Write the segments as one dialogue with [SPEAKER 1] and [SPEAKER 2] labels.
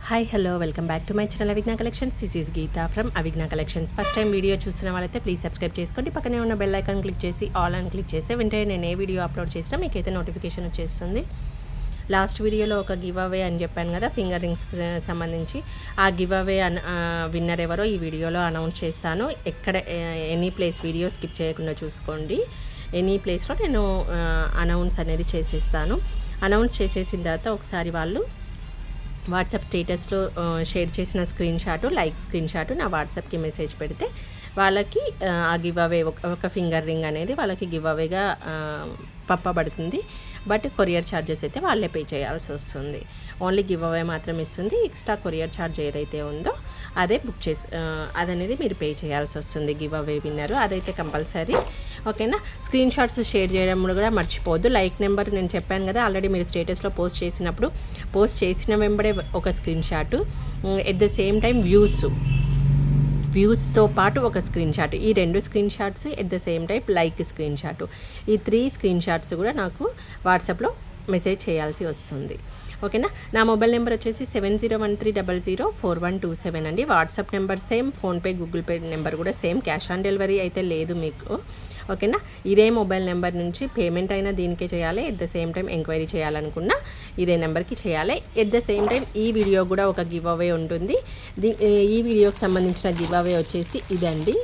[SPEAKER 1] Hi hello welcome back to my channel Avigna collections. This is Geeta from Avigna collections. First time video చూసిన వాళ్ళైతే please subscribe చేసుకోండి. పక్కనే ఉన్న bell icon click చేసి all అని క్లిక్ చేస్తే వెంటనే నేను ఏ వీడియో అప్లోడ్ చేసినా మీకైతే నోటిఫికేషన్ వచ్చేస్తుంది. లాస్ట్ వీడియోలో ఒక గివ్ అవే అని చెప్పాను కదా, ఫింగర్ రింగ్స్కి సంబంధించి. ఆ గివ్ అవే విన్నర్ ఎవరో ఈ వీడియోలో అనౌన్స్ చేస్తాను. ఎక్కడ ఎనీ ప్లేస్ వీడియో స్కిప్ చేయకుండా చూసుకోండి. ఎనీ ప్లేస్లో నేను అనౌన్స్ అనేది చేసేస్తాను. అనౌన్స్ చేసేసిన తర్వాత ఒకసారి వాళ్ళు వాట్సాప్ స్టేటస్లో షేర్ చేసిన స్క్రీన్ షాట్ నా వాట్సాప్కి మెసేజ్ పెడితే వాళ్ళకి ఆ గివ్ అవే ఒక ఫింగర్ రింగ్ అనేది వాళ్ళకి గివ్ అవేగా పంపబడుతుంది. బట్ కొరియర్ ఛార్జెస్ అయితే వాళ్ళే పే చేయాల్సి వస్తుంది. ఓన్లీ గివ్ అవే మాత్రం ఇస్తుంది. ఎక్స్ట్రా కొరియర్ ఛార్జ్ ఏదైతే ఉందో అదే అదనేది మీరు పే చేయాల్సి వస్తుంది. గివ్ అవే విన్నరు అదైతే కంపల్సరీ. ఓకేనా. స్క్రీన్ షాట్స్ షేర్ చేయడం కూడా మర్చిపోవద్దు. లైక్ నెంబర్ నేను చెప్పాను కదా ఆల్రెడీ, మీరు స్టేటస్లో పోస్ట్ చేసిన వెంబడే ఒక screen shot, at the same time వ్యూస్తో పాటు ఒక స్క్రీన్ షాట్, ఈ 2 screen shots at the same time like screen shot, ఈ 3 స్క్రీన్ షాట్స్ కూడా నాకు వాట్సాప్లో మెసేజ్ చేయాల్సి వస్తుంది. ఓకేనా. నా మొబైల్ నెంబర్ వచ్చేసి 7013004127 అండి. WhatsApp number same, PhonePe Google pay number కూడా సేమ్. క్యాష్ ఆన్ డెలివరీ అయితే లేదు మీకు. ఓకేనా. ఇదే మొబైల్ నెంబర్ నుంచి పేమెంట్ అయినా దీనికే చేయాలి. At the same time enquiry చేయాలనుకున్నా ఇదే నెంబర్కి చేయాలి. ఎట్ ద సేమ్ టైం ఈ వీడియో కూడా ఒక గివ్ అవే ఉంటుంది. ఈ వీడియోకి సంబంధించిన గివ్ అవే వచ్చేసి ఇదండి.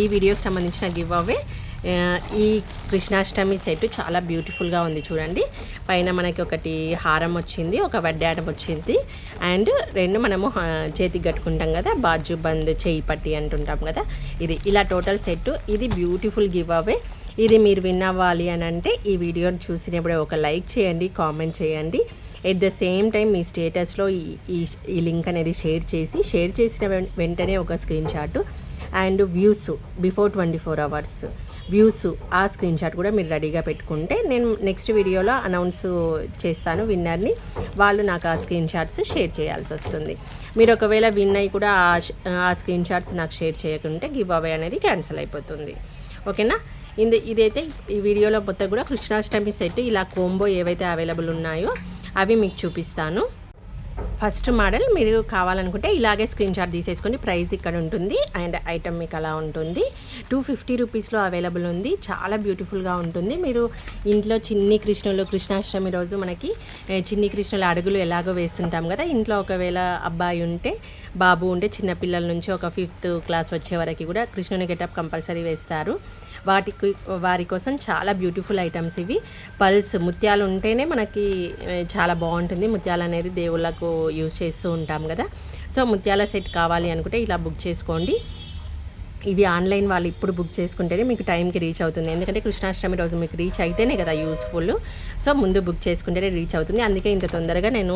[SPEAKER 1] ఈ వీడియోకి సంబంధించిన గివ్ అవే ఈ కృష్ణాష్టమి సెట్ చాలా బ్యూటిఫుల్గా ఉంది చూడండి. పైన మనకి ఒకటి హారం వచ్చింది, ఒక వడ్డాడం వచ్చింది, అండ్ 2 మనము చేతికి కట్టుకుంటాం కదా, బాజు బంద్ చేయి పట్టి అంటుంటాం కదా, ఇది ఇలా టోటల్ సెట్. ఇది బ్యూటిఫుల్ గివ్ అవే. ఇది మీరు విన్ అవ్వాలి అని అంటే ఈ వీడియోని చూసినప్పుడే ఒక లైక్ చేయండి, కామెంట్ చేయండి. ఎట్ ద సేమ్ టైం మీ స్టేటస్లో ఈ లింక్ అనేది షేర్ చేసిన వెంటనే ఒక screen shot and views before 24 hours views, ఆ స్క్రీన్ షాట్ కూడా మీరు రెడీగా పెట్టుకుంటే నేను నెక్స్ట్ వీడియోలో అనౌన్స్ చేస్తాను విన్నర్ని. వాళ్ళు నాకు ఆ స్క్రీన్ షాట్స్ షేర్ చేయాల్సి వస్తుంది. మీరు ఒకవేళ విన్ అయ్యి కూడా ఆ స్క్రీన్ షాట్స్ నాకు షేర్ చేయకుంటే గివ్ అవే అనేది క్యాన్సిల్ అయిపోతుంది. ఓకేనా. ఇదైతే ఈ వీడియోలో మొత్తం కూడా కృష్ణాష్టమి సెట్ ఇలా కోంబో ఏవైతే అవైలబుల్ ఉన్నాయో అవి మీకు చూపిస్తాను. ఫస్ట్ మోడల్ మీరు కావాలనుకుంటే ఇలాగే స్క్రీన్ షాట్ తీసేసుకొని ప్రైస్ ఇక్కడ ఉంటుంది అండ్ ఐటమ్ మీకు అలా ఉంటుంది. 250 రూపీస్లో అవైలబుల్ ఉంది. చాలా బ్యూటిఫుల్గా ఉంటుంది. మీరు ఇంట్లో కృష్ణాష్టమి రోజు మనకి చిన్ని కృష్ణుల అడుగులు ఎలాగో వేస్తుంటాం కదా, ఇంట్లో ఒకవేళ అబ్బాయి ఉంటే బాబు ఉంటే చిన్నపిల్లల నుంచి ఒక 5th క్లాస్ వచ్చే వరకు కూడా కృష్ణుని గెటప్ కంపల్సరీ వేస్తారు. వారి కోసం చాలా బ్యూటిఫుల్ ఐటమ్స్ ఇవి. పల్స్ ముత్యాలు ఉంటేనే మనకి చాలా బాగుంటుంది. ముత్యాలు అనేది దేవుళ్ళకు యూజ్ చేస్తూ ఉంటాం కదా. సో ముత్యాల సెట్ కావాలి అనుకుంటే ఇలా బుక్ చేసుకోండి. ఇవి ఆన్లైన్ వాళ్ళు ఇప్పుడు బుక్ చేసుకుంటేనే మీకు టైంకి రీచ్ అవుతుంది. ఎందుకంటే కృష్ణాష్టమి రోజు మీకు రీచ్ అయితేనే కదా యూస్ఫుల్. సో ముందు బుక్ చేసుకుంటేనే రీచ్ అవుతుంది. అందుకే ఇంత తొందరగా నేను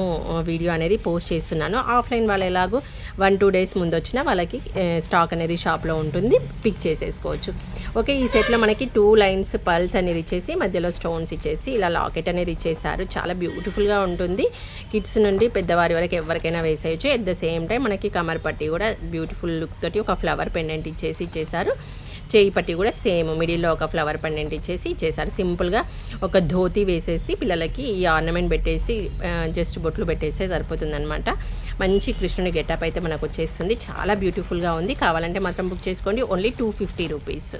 [SPEAKER 1] వీడియో అనేది పోస్ట్ చేస్తున్నాను. ఆఫ్లైన్ వాళ్ళు ఎలాగో 1-2 days ముందు వచ్చినా వాళ్ళకి స్టాక్ అనేది షాప్లో ఉంటుంది, పిక్ చేసేసుకోవచ్చు. ఓకే. ఈ సెట్లో మనకి 2 lines పల్స్ అనేది ఇచ్చేసి మధ్యలో స్టోన్స్ ఇచ్చేసి ఇలా లాకెట్ అనేది ఇచ్చేసారు. చాలా బ్యూటిఫుల్గా ఉంటుంది. కిడ్స్ నుండి పెద్దవారి వరకు ఎవరికైనా వేసేయచ్చు. ఎట్ ద సేమ్ టైం మనకి కమర్ పట్టి కూడా బ్యూటిఫుల్ లుక్ తోటి ఒక ఫ్లవర్ పెండెంట్ ఇచ్చేసారు. చేయి పట్టి కూడా సేమ్ మిడిల్లో ఒక ఫ్లవర్ పెండెంట్ ఇచ్చేసారు. సింపుల్గా ఒక ధోతి వేసేసి పిల్లలకి ఈ ఆర్నమెంట్ పెట్టేసి జస్ట్ బొట్లు పెట్టేస్తే సరిపోతుంది అనమాట. మంచి కృష్ణుని గెటప్ అయితే మనకు వచ్చేస్తుంది. చాలా బ్యూటిఫుల్గా ఉంది. కావాలంటే మాత్రం బుక్ చేసుకోండి. Only 250 rupees.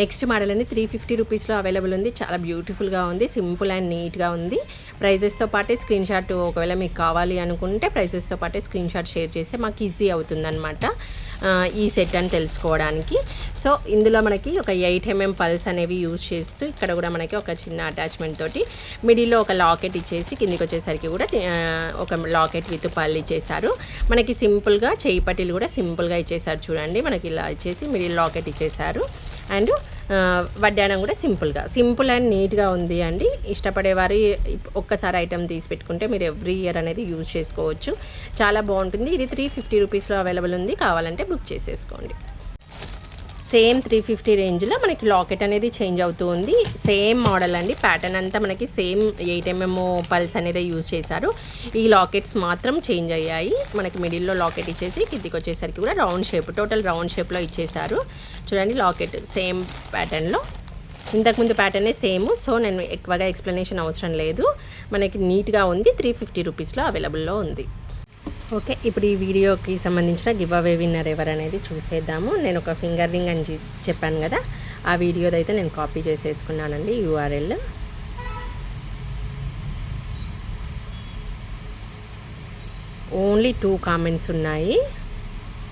[SPEAKER 1] నెక్స్ట్ మోడల్ అనేది 350 రూపీస్లో అవైలబుల్ ఉంది. చాలా బ్యూటిఫుల్గా ఉంది. సింపుల్ అండ్ నీట్గా ఉంది. ప్రైజెస్తో పాటే స్క్రీన్ షాట్ ఒకవేళ మీకు కావాలి అనుకుంటే ప్రైజెస్తో పాటే స్క్రీన్ షాట్ షేర్ చేస్తే మాకు ఈజీ అవుతుందన్నమాట ఈ సెట్ అని తెలుసుకోవడానికి. సో ఇందులో మనకి ఒక 8mm పల్స్ అనేవి యూజ్ చేస్తూ ఇక్కడ కూడా మనకి ఒక చిన్న అటాచ్మెంట్ తోటి మిడిల్లో ఒక లాకెట్ ఇచ్చేసి కిందికి వచ్చేసరికి కూడా ఒక లాకెట్ విత్ పల్ ఇచ్చేసారు. మనకి సింపుల్గా చేయి పట్టీలు కూడా సింపుల్గా ఇచ్చేసారు చూడండి. మనకి ఇలా ఇచ్చేసి మిడిల్ లాకెట్ ఇచ్చేసారు అండ్ వడ్డానం కూడా సింపుల్ అండ్ నీట్గా ఉంది అండి. ఇష్టపడేవారు ఒక్కసారి ఐటమ్ తీసి పెట్టుకుంటే మీరు ఎవ్రీ ఇయర్ అనేది యూజ్ చేసుకోవచ్చు. చాలా బాగుంటుంది. ఇది 350 రూపీస్లో అవైలబుల్ ఉంది. కావాలంటే బుక్ చేసేసుకోండి. సేమ్ 350 రేంజ్లో మనకి లాకెట్ అనేది చేంజ్ అవుతూ ఉంది. సేమ్ మోడల్ అండి. ప్యాటర్న్ అంతా మనకి సేమ్ 8mm పల్స్ అనేది యూజ్ చేశారు. ఈ లాకెట్స్ మాత్రం చేంజ్ అయ్యాయి. మనకి మిడిల్లో లాకెట్ ఇచ్చేసి కిందికి వచ్చేసరికి కూడా రౌండ్ షేప్, టోటల్ రౌండ్ షేప్లో ఇచ్చేసారు చూడండి. లాకెట్ సేమ్ ప్యాటర్న్లో ఇంతకుముందు ప్యాటర్నే సేమ్. సో నేను ఎక్కువగా ఎక్స్ప్లెనేషన్ అవసరం లేదు, మనకి నీట్గా ఉంది. 350 రూపీస్లో అవైలబుల్లో ఉంది. ఓకే, ఇప్పుడు ఈ వీడియోకి సంబంధించిన గివ్ అవే విన్నర్ ఎవరనేది చూసేద్దాము. నేను ఒక ఫింగర్ రింగ్ అని చెప్పాను కదా, ఆ వీడియోదైతే నేను కాపీ చేసేసుకున్నానండి URL. ఓన్లీ 2 కామెంట్స్ ఉన్నాయి.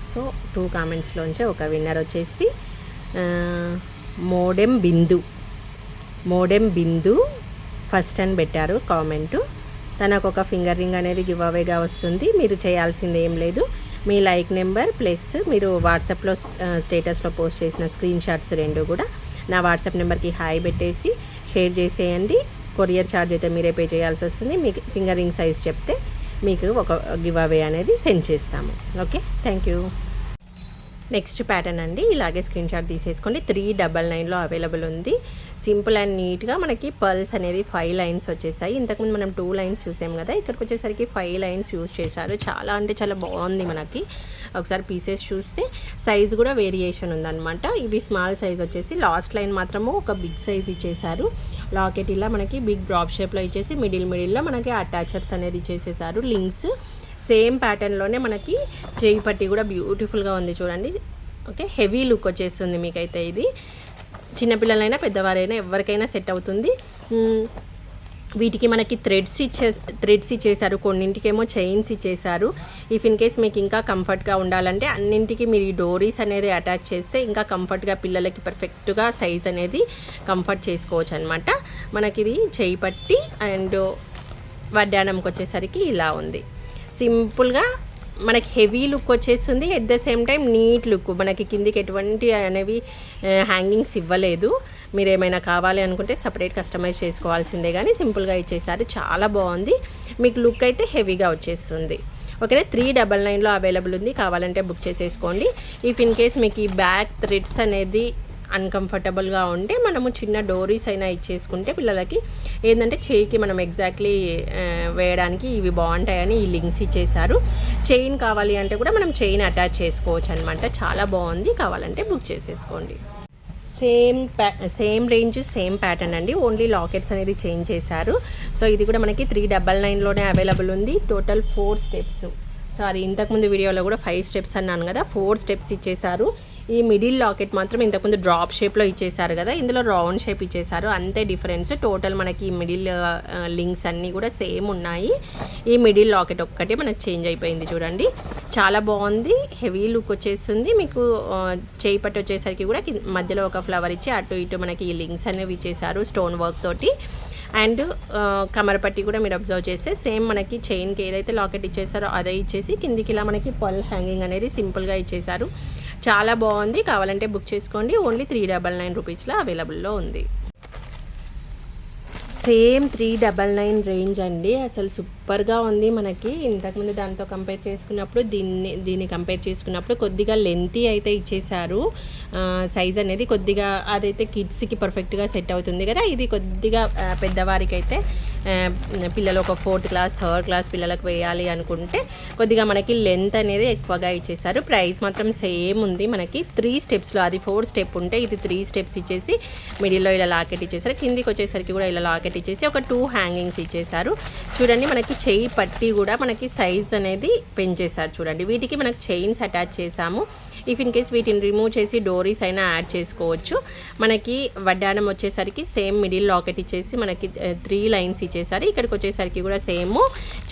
[SPEAKER 1] సో 2 కామెంట్స్లోంచి ఒక విన్నర్ వచ్చేసి మోడెం బిందు ఫస్ట్ అని పెట్టారు కామెంటు. తనకు ఒక ఫింగర్ రింగ్ అనేది గివ్ అవేగా వస్తుంది. మీరు చేయాల్సింది ఏం లేదు, మీ లైక్ నెంబర్ ప్లస్ మీరు వాట్సాప్లో స్టేటస్లో పోస్ట్ చేసిన స్క్రీన్ షాట్స్ 2 కూడా నా వాట్సాప్ నెంబర్కి హాయ్ పెట్టేసి షేర్ చేసేయండి. కొరియర్ ఛార్జ్ అయితే మీరే పే చేయాల్సి వస్తుంది. మీకు ఫింగర్ రింగ్ సైజ్ చెప్తే మీకు ఒక గివ్ అవే అనేది సెండ్ చేస్తాము. Okay, thank you. Next pattern అండి, ఇలాగే స్క్రీన్ షాట్ తీసేసుకోండి. 399లో అవైలబుల్ ఉంది. సింపుల్ అండ్ నీట్గా మనకి పర్ల్స్ అనేది 5 లైన్స్ వచ్చేసాయి. ఇంతకుముందు మనం 2 లైన్స్ చూసాం కదా, ఇక్కడికి వచ్చేసరికి 5 లైన్స్ యూజ్ చేశారు. చాలా అంటే చాలా బాగుంది. మనకి ఒకసారి పీసెస్ చూస్తే సైజ్ కూడా వేరియేషన్ ఉందన్నమాట. ఇవి స్మాల్ సైజ్ వచ్చేసి, లాస్ట్ లైన్ మాత్రము ఒక బిగ్ సైజ్ ఇచ్చేసారు. లాకెట్ ఇలా మనకి బిగ్ డ్రాప్ షేప్లో ఇచ్చేసి మిడిల్లో మనకి అటాచర్స్ అనేది ఇచ్చేసేసారు, లింక్స్. సేమ్ ప్యాటర్న్లోనే మనకి చేయి పట్టి కూడా బ్యూటిఫుల్గా ఉంది చూడండి. ఓకే, హెవీ లుక్ వచ్చేస్తుంది మీకైతే. ఇది చిన్నపిల్లలైనా పెద్దవారైనా ఎవరికైనా సెట్ అవుతుంది. వీటికి మనకి థ్రెడ్స్ ఇచ్చేసారు, కొన్నింటికేమో చైన్స్ ఇచ్చేసారు. ఇఫ్ ఇన్ కేస్ మీకు ఇంకా కంఫర్ట్గా ఉండాలంటే అన్నింటికి మీరు ఈ డోరీస్ అనేది అటాచ్ చేస్తే ఇంకా కంఫర్ట్గా పిల్లలకి పర్ఫెక్ట్గా సైజ్ అనేది కంఫర్ట్ చేసుకోవచ్చు అనమాట. మనకి ఇది చేయి పట్టి అండ్ వడ్డానంకి వచ్చేసరికి ఇలా ఉంది. సింపుల్గా మనకి హెవీ లుక్ వచ్చేస్తుంది, at the same time neat look. మనకి కిందికి ఎటువంటి అనేవి హ్యాంగింగ్స్ ఇవ్వలేదు. మీరు ఏమైనా కావాలి అనుకుంటే సపరేట్ కస్టమైజ్ చేసుకోవాల్సిందే, కానీ సింపుల్గా ఇచ్చేసారు. చాలా బాగుంది, మీకు లుక్ అయితే హెవీగా వచ్చేస్తుంది. ఓకేనా, 399లో అవైలబుల్ ఉంది, కావాలంటే బుక్ చేసేసుకోండి. ఇఫ్ ఇన్ కేస్ మీకు ఈ బ్యాక్ థ్రెడ్స్ అనేది అన్కంఫర్టబుల్గా ఉంటే మనము చిన్న డోరీస్ అయినా ఇచ్చేసుకుంటే పిల్లలకి ఏంటంటే చేయికి మనం ఎగ్జాక్ట్లీ వేయడానికి ఇవి బాగుంటాయని ఈ లింక్స్ ఇచ్చేసారు. చైన్ కావాలి అంటే కూడా మనం చైన్ అటాచ్ చేసుకోవచ్చు అనమాట. చాలా బాగుంది, కావాలంటే బుక్ చేసేసుకోండి. సేమ్ రేంజ్ సేమ్ ప్యాటర్న్ అండి, ఓన్లీ లాకెట్స్ అనేది చేంజ్ చేశారు. సో ఇది కూడా మనకి 399లోనే అవైలబుల్ ఉంది. Total 4 steps. సారీ, ఇంతకుముందు వీడియోలో కూడా 5 స్టెప్స్ అన్నాను కదా, 4 స్టెప్స్ ఇచ్చేసారు. ఈ మిడిల్ లాకెట్ మాత్రం ఇంతకుముందు డ్రాప్ షేప్లో ఇచ్చేసారు కదా, ఇందులో రౌండ్ షేప్ ఇచ్చేసారు, అంతే డిఫరెన్స్. టోటల్ మనకి మిడిల్ లింక్స్ అన్నీ కూడా సేమ్ ఉన్నాయి. ఈ మిడిల్ లాకెట్ ఒక్కటే మనకు చేంజ్ అయిపోయింది చూడండి. చాలా బాగుంది, హెవీ లుక్ వచ్చేస్తుంది. మీకు చేయి పట్టి వచ్చేసరికి కూడా మధ్యలో ఒక ఫ్లవర్ ఇచ్చి అటు ఇటు మనకి ఈ లింక్స్ అనేవి ఇచ్చేసారు స్టోన్ వర్క్ తోటి. అండ్ కమర్ పట్టి కూడా మీరు అబ్జర్వ్ చేస్తే సేమ్ మనకి చైన్కి ఏదైతే లాకెట్ ఇచ్చేసారో అదే ఇచ్చేసి కిందికి ఇలా మనకి పర్ల్ హ్యాంగింగ్ అనేది సింపుల్గా ఇచ్చేసారు. చాలా బాగుంది, కావాలంటే బుక్ చేసుకోండి. ఓన్లీ 399 రూపీస్లో అవైలబుల్లో ఉంది. సేమ్ 399 రేంజ్ అండి, అసలు సూపర్గా ఉంది. మనకి ఇంతకుముందు దాంతో కంపేర్ చేసుకున్నప్పుడు దీన్ని కంపేర్ చేసుకున్నప్పుడు కొద్దిగా లెంతీ అయితే ఇచ్చేసారు. సైజ్ అనేది కొద్దిగా అదైతే కిడ్స్కి పర్ఫెక్ట్గా సెట్ అవుతుంది కదా. ఇది కొద్దిగా పెద్దవారికి అయితే పిల్లలు ఒక 4th క్లాస్ 3rd క్లాస్ పిల్లలకు వేయాలి అనుకుంటే కొద్దిగా మనకి లెంత్ అనేది ఎక్కువగా ఇచ్చేసారు. ప్రైస్ మాత్రం సేమ్ ఉంది. మనకి 3 స్టెప్స్లో, అది 4 స్టెప్ ఉంటే ఇది 3 స్టెప్స్ ఇచ్చేసి మిడిల్లో ఇలా లాకెట్ ఇచ్చేసారు. కిందికి వచ్చేసరికి కూడా ఇలా లాకెట్ ఇచ్చేసి ఒక 2 హ్యాంగింగ్స్ ఇచ్చేసారు. చూడండి, మనకి చెయ్యి పట్టి కూడా మనకి సైజ్ అనేది పెంచేసారు చూడండి. వీటికి మనకి చైన్స్ అటాచ్ చేసాము. ఇఫ్ ఇన్ కేస్ వీటిని రిమూవ్ చేసి డోరీస్ అయినా యాడ్ చేసుకోవచ్చు. మనకి వడ్డానం వచ్చేసరికి సేమ్ మిడిల్ లాకెట్ ఇచ్చేసి మనకి 3 లైన్స్ ఇచ్చేసారు. ఇక్కడికి వచ్చేసరికి కూడా సేమ్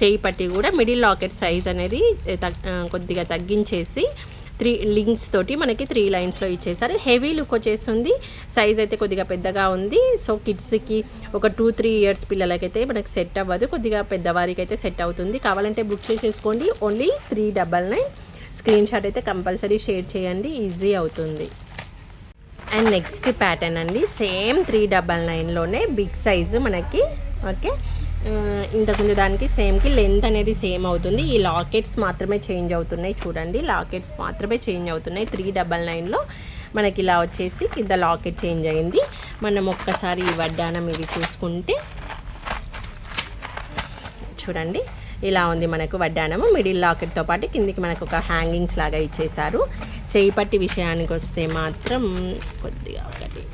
[SPEAKER 1] చెయ్యి పట్టి కూడా మిడిల్ లాకెట్ సైజ్ అనేది కొద్దిగా తగ్గించేసి 3 లింక్స్ తోటి మనకి 3 లైన్స్లో ఇచ్చేసారు. హెవీ లుక్ వచ్చేస్తుంది, సైజ్ అయితే కొద్దిగా పెద్దగా ఉంది. సో కిడ్స్కి ఒక 2-3 ఇయర్స్ పిల్లలకైతే మనకి సెట్ అవ్వదు, కొద్దిగా పెద్దవారికి అయితే సెట్ అవుతుంది. కావాలంటే బుక్ చేసేసుకోండి. ఓన్లీ 399. స్క్రీన్ షాట్ అయితే కంపల్సరీ షేర్ చేయండి, ఈజీ అవుతుంది. అండ్ నెక్స్ట్ ప్యాటర్న్ అండి, సేమ్ 399లోనే బిగ్ సైజు మనకి. ఓకే, ఇంతకుముందు దానికి సేమ్కి లెంత్ అనేది సేమ్ అవుతుంది. ఈ లాకెట్స్ మాత్రమే చేంజ్ అవుతున్నాయి చూడండి, లాకెట్స్ మాత్రమే చేంజ్ అవుతున్నాయి. 399లో మనకి ఇలా వచ్చేసి కింద లాకెట్ చేంజ్ అయింది. మనం ఒక్కసారి ఈ వడ్డానం ఇవి చూసుకుంటే చూడండి, ఇలా ఉంది మనకు వడ్డానము. మిడిల్ లాకెట్తో పాటు కిందికి మనకు ఒక హ్యాంగింగ్స్ లాగా ఇచ్చేసారు. చేయి పట్టి విషయానికి వస్తే మాత్రం కొద్దిగా ఒకటి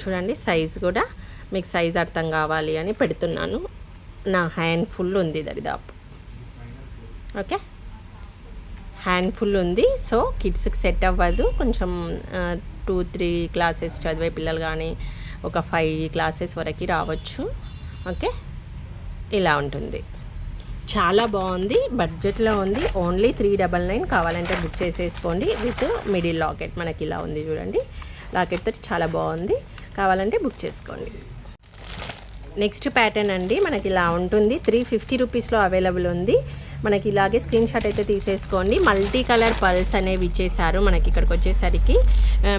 [SPEAKER 1] చూడండి సైజ్ కూడా మీకు సైజ్ అర్థం కావాలి అని పెడుతున్నాను. నా హ్యాండ్ ఫుల్ ఉంది దరిదాపు. ఓకే, హ్యాండ్ ఫుల్ ఉంది. సో కిడ్స్కి సెట్ అవ్వదు. కొంచెం 2-3 క్లాసెస్ చదివే పిల్లలు కానీ ఒక 5 క్లాసెస్ వరకు రావచ్చు. ఓకే, ఇలా ఉంటుంది. చాలా బాగుంది, బడ్జెట్లో ఉంది. ఓన్లీ 399. కావాలంటే బుక్ చేసేసుకోండి. విత్ మిడిల్ లాకెట్ మనకి ఇలా ఉంది చూడండి. లాకెట్ తోటి చాలా బాగుంది. కావాలంటే బుక్ చేసుకోండి. నెక్స్ట్ ప్యాటర్న్ అండి, మనకి ఇలా ఉంటుంది. 350 రూపీస్లో అవైలబుల్ ఉంది. మనకి ఇలాగే స్క్రీన్ షాట్ అయితే తీసేసుకోండి. మల్టీ కలర్ పల్స్ అనేవి ఇచ్చేసారు. మనకి ఇక్కడికి వచ్చేసరికి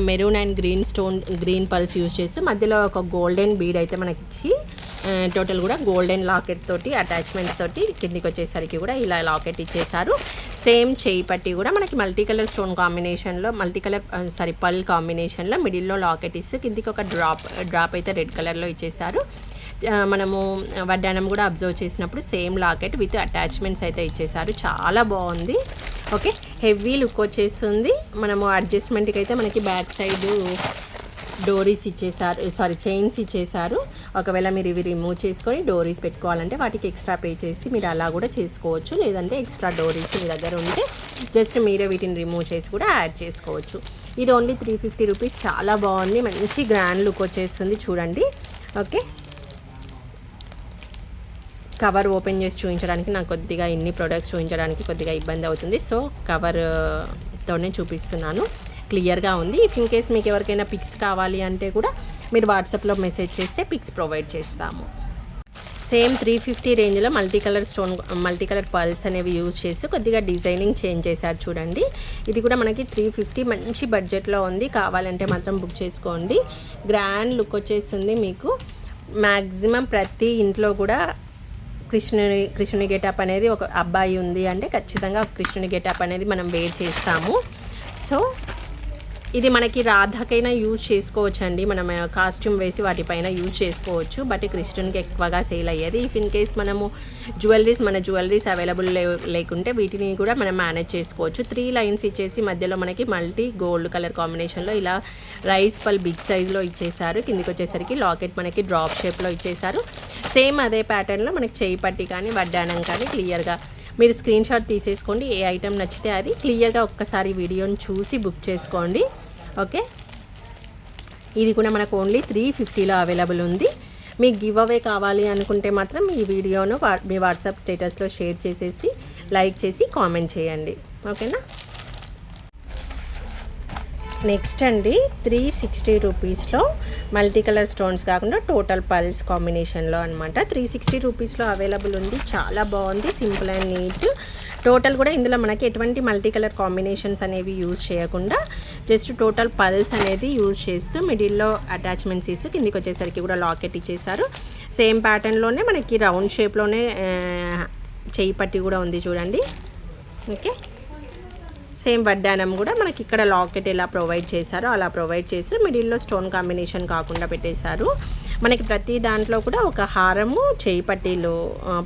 [SPEAKER 1] maroon and green pulse use చేసి మధ్యలో ఒక గోల్డెన్ బీడ్ అయితే మనకి ఇచ్చి టోటల్ కూడా గోల్డెన్ లాకెట్ తోటి అటాచ్మెంట్ తోటి కిందికి వచ్చేసరికి కూడా ఇలా లాకెట్ ఇచ్చేసారు. సేమ్ చేయి పట్టి కూడా మనకి మల్టీ కలర్ స్టోన్ కాంబినేషన్లో పల్ కాంబినేషన్లో మిడిల్లో లాకెట్ ఇస్తూ కిందికి ఒక డ్రాప్ అయితే రెడ్ కలర్లో ఇచ్చేసారు. మనము వడ్డానం కూడా అబ్జర్వ్ చేసినప్పుడు సేమ్ లాకెట్ విత్ అటాచ్మెంట్స్ అయితే ఇచ్చేసారు. చాలా బాగుంది. ఓకే, హెవీ లుక్ వచ్చేస్తుంది. మనము అడ్జస్ట్మెంట్కి అయితే మనకి బ్యాక్ సైడ్ డోరీస్ ఇచ్చేసారు, చైన్స్ ఇచ్చేసారు. ఒకవేళ మీరు ఇవి రిమూవ్ చేసుకొని డోరీస్ పెట్టుకోవాలంటే వాటికి ఎక్స్ట్రా పే చేసి మీరు అలా కూడా చేసుకోవచ్చు. లేదంటే ఎక్స్ట్రా డోరీస్ మీ దగ్గర ఉంటే జస్ట్ మీరే వీటిని రిమూవ్ చేసి కూడా యాడ్ చేసుకోవచ్చు. ఇది ఓన్లీ 350 రూపీస్. చాలా బాగుంది, మంచి గ్రాండ్ లుక్ వచ్చేస్తుంది చూడండి. ఓకే, కవర్ ఓపెన్ చేసి చూపించడానికి నాకు కొద్దిగా ఇన్ని ప్రొడక్ట్స్ చూపించడానికి కొద్దిగా ఇబ్బంది అవుతుంది. సో కవర్తోనే చూపిస్తున్నాను. క్లియర్గా ఉంది. ఇఫ్ ఇన్ కేస్ మీకు ఎవరికైనా పిక్స్ కావాలి అంటే కూడా మీరు వాట్సాప్లో మెసేజ్ చేస్తే పిక్స్ ప్రొవైడ్ చేస్తాము. సేమ్ 350 రేంజ్లో మల్టీ కలర్ పర్ల్స్ అనేవి యూజ్ చేసి కొద్దిగా డిజైనింగ్ చేంజ్ చేశారు చూడండి. ఇది కూడా మనకి 350 మంచి బడ్జెట్లో ఉంది. కావాలంటే మాత్రం బుక్ చేసుకోండి. గ్రాండ్ లుక్ వచ్చేస్తుంది మీకు. మ్యాక్సిమం ప్రతి ఇంట్లో కూడా కృష్ణుని గెటప్ అనేది ఒక అబ్బాయి ఉంది అంటే ఖచ్చితంగా కృష్ణుని గెటప్ అనేది మనం వేర్ చేస్తాము. సో ఇది మనకి రాధకైనా యూజ్ చేసుకోవచ్చు అండి. మనం కాస్ట్యూమ్ వేసి వాటిపైన యూజ్ చేసుకోవచ్చు. బట్ కృష్ణునికి ఎక్కువగా సేల్ అయ్యేది. ఇఫ్ ఇన్ కేస్ మనము మన జ్యువెలరీస్ అవైలబుల్ లేకుంటే వీటిని కూడా మనం మేనేజ్ చేసుకోవచ్చు. 3 లైన్స్ ఇచ్చేసి మధ్యలో మనకి మల్టీ గోల్డ్ కలర్ కాంబినేషన్లో ఇలా రైస్ పల్ బిగ్ సైజ్లో ఇచ్చేసారు. కిందికి వచ్చేసరికి లాకెట్ మనకి డ్రాప్ షేప్లో ఇచ్చేసారు. సేమ్ అదే ప్యాటర్న్లో మనకి చేయి పట్టి కానీ వడ్డానం కానీ క్లియర్గా మీరు స్క్రీన్ షాట్ తీసేసుకోండి. ఏ ఐటెం నచ్చితే అది క్లియర్గా ఒక్కసారి వీడియోని చూసి బుక్ చేసుకోండి. ఓకే, ఇది కూడా మనకు ఓన్లీ 350లో అవైలబుల్ ఉంది. మీకు గివ్ అవే కావాలి అనుకుంటే మాత్రం ఈ వీడియోను మీ వాట్సాప్ స్టేటస్లో షేర్ చేసేసి లైక్ చేసి కామెంట్ చేయండి. ఓకేనా. నెక్స్ట్ అండి 360 రూపీస్లో మల్టీ కలర్ స్టోన్స్ కాకుండా టోటల్ పల్స్ కాంబినేషన్లో అనమాట. 360 రూపీస్లో అవైలబుల్ ఉంది. చాలా బాగుంది, సింపుల్ అండ్ నీట్. టోటల్ కూడా ఇందులో మనకి ఎటువంటి మల్టీ కలర్ కాంబినేషన్స్ అనేవి యూజ్ చేయకుండా జస్ట్ టోటల్ పల్స్ అనేది యూజ్ చేస్తూ మిడిల్లో అటాచ్మెంట్స్ ఇస్తూ కిందికి వచ్చేసరికి కూడా లాకెట్ ఇచ్చేసారు. సేమ్ ప్యాటర్న్లోనే మనకి రౌండ్ షేప్లోనే చేయి పట్టి కూడా ఉంది చూడండి. ఓకే, సేమ్ వడ్డానం కూడా మనకి ఇక్కడ లాకెట్ ఎలా ప్రొవైడ్ చేశారో అలా ప్రొవైడ్ చేసి మిడిల్లో స్టోన్ కాంబినేషన్ కాకుండా పెట్టేశారు. మనకి ప్రతి దాంట్లో కూడా ఒక హారము, చేయి పట్టీలు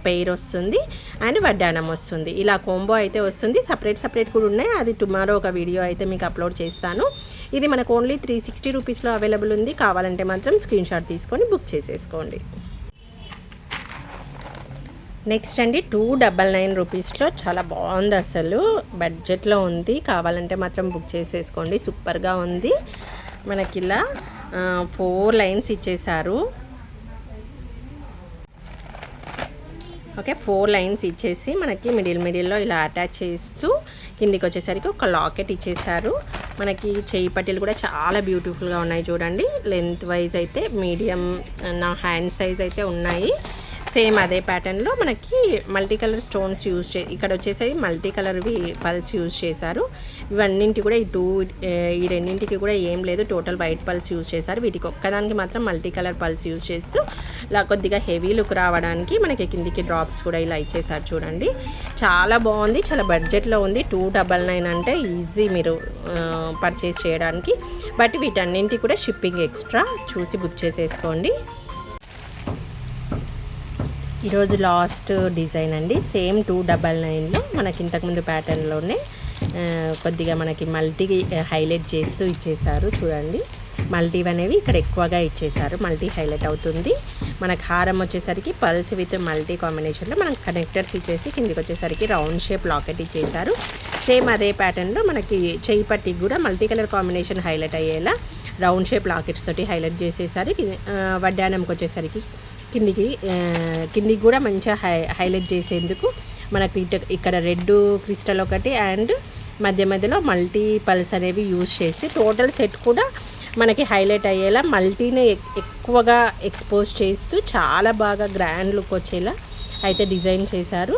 [SPEAKER 1] పెయిర్ వస్తుంది అండ్ వడ్డానం వస్తుంది. ఇలా కోంబో అయితే వస్తుంది. సపరేట్ కూడా ఉన్నాయి. అది టుమారో ఒక వీడియో అయితే మీకు అప్లోడ్ చేస్తాను. ఇది మనకు ఓన్లీ 360 రూపీస్లో అవైలబుల్ ఉంది. కావాలంటే మాత్రం స్క్రీన్ షాట్ తీసుకొని బుక్ చేసేసుకోండి. నెక్స్ట్ అండి 299 రూపీస్లో చాలా బాగుంది. అసలు బడ్జెట్లో ఉంది. కావాలంటే మాత్రం బుక్ చేసేసుకోండి. సూపర్గా ఉంది. మనకి ఇలా 4 లైన్స్ ఇచ్చేసారు. ఓకే, 4 లైన్స్ ఇచ్చేసి మనకి మిడిల్లో ఇలా అటాచ్ చేస్తూ కిందికి వచ్చేసరికి ఒక లాకెట్ ఇచ్చేసారు. మనకి చేయి పట్టీలు కూడా చాలా బ్యూటిఫుల్గా ఉన్నాయి చూడండి. లెంత్ వైజ్ అయితే మీడియం, నా హ్యాండ్ సైజ్ అయితే ఉన్నాయి. సేమ్ అదే ప్యాటర్న్లో మనకి మల్టీ కలర్ స్టోన్స్ ఇక్కడ వచ్చేసరికి మల్టీ కలర్వి పల్స్ యూజ్ చేశారు. ఇవన్నింటి కూడా ఈ రెండింటికి కూడా ఏం లేదు, టోటల్ వైట్ పల్స్ యూజ్ చేశారు. వీటికి ఒక్కదానికి మాత్రం మల్టీ కలర్ పల్స్ యూజ్ చేస్తూ ఇలా కొద్దిగా హెవీ లుక్ రావడానికి మనకి కిందికి డ్రాప్స్ కూడా ఇలా ఇచ్చేసారు చూడండి. చాలా బాగుంది, చాలా బడ్జెట్లో ఉంది. 299 అంటే ఈజీ మీరు పర్చేస్ చేయడానికి. బట్ వీటన్నింటి కూడా షిప్పింగ్ ఎక్స్ట్రా, చూసి బుక్ చేసేసుకోండి. ఈరోజు లాస్ట్ డిజైన్ అండి. సేమ్ 299లో మనకి ఇంతకుముందు ప్యాటర్న్లోనే కొద్దిగా మనకి మల్టీ హైలైట్ చేస్తూ ఇచ్చేసారు చూడండి. మల్టీ అనేవి ఇక్కడ ఎక్కువగా ఇచ్చేసారు. మల్టీ హైలైట్ అవుతుంది. మనకు హారం వచ్చేసరికి పల్స్ విత్ మల్టీ కాంబినేషన్లో మనకు కనెక్టర్స్ ఇచ్చేసి కిందికి వచ్చేసరికి రౌండ్ షేప్ లాకెట్ ఇచ్చేసారు. సేమ్ అదే ప్యాటర్న్లో మనకి చెయ్యి పట్టికి కూడా మల్టీ కలర్ కాంబినేషన్ హైలైట్ అయ్యేలా రౌండ్ షేప్ లాకెట్స్ తోటి హైలైట్ చేసేసారు. వడ్డానంకి వచ్చేసరికి కిందికి కూడా మంచిగా హైలైట్ చేసేందుకు మనకి ఇక్కడ రెడ్ క్రిస్టల్ ఒకటి అండ్ మధ్యలో మల్టీ పల్స్ అనేవి యూజ్ చేసి టోటల్ సెట్ కూడా మనకి హైలైట్ అయ్యేలా మల్టీని ఎక్కువగా ఎక్స్పోజ్ చేస్తూ చాలా బాగా గ్రాండ్ లుక్ వచ్చేలా అయితే డిజైన్ చేశారు.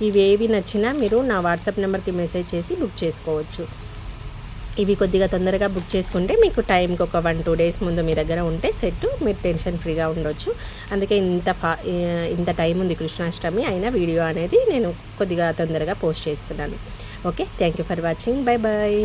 [SPEAKER 1] ఇవేవి నచ్చినా మీరు నా వాట్సాప్ నెంబర్కి మెసేజ్ చేసి బుక్ చేసుకోవచ్చు. ఇవి కొద్దిగా తొందరగా బుక్ చేసుకుంటే మీకు టైంకి ఒక 1-2 డేస్ ముందు మీ దగ్గర ఉంటే సెట్ మీరు టెన్షన్ ఫ్రీగా ఉండొచ్చు. అందుకే ఇంత టైం ఉంది కృష్ణాష్టమి అయినా వీడియో అనేది నేను కొద్దిగా తొందరగా పోస్ట్ చేస్తున్నాను. Okay, thank you for watching. Bye bye.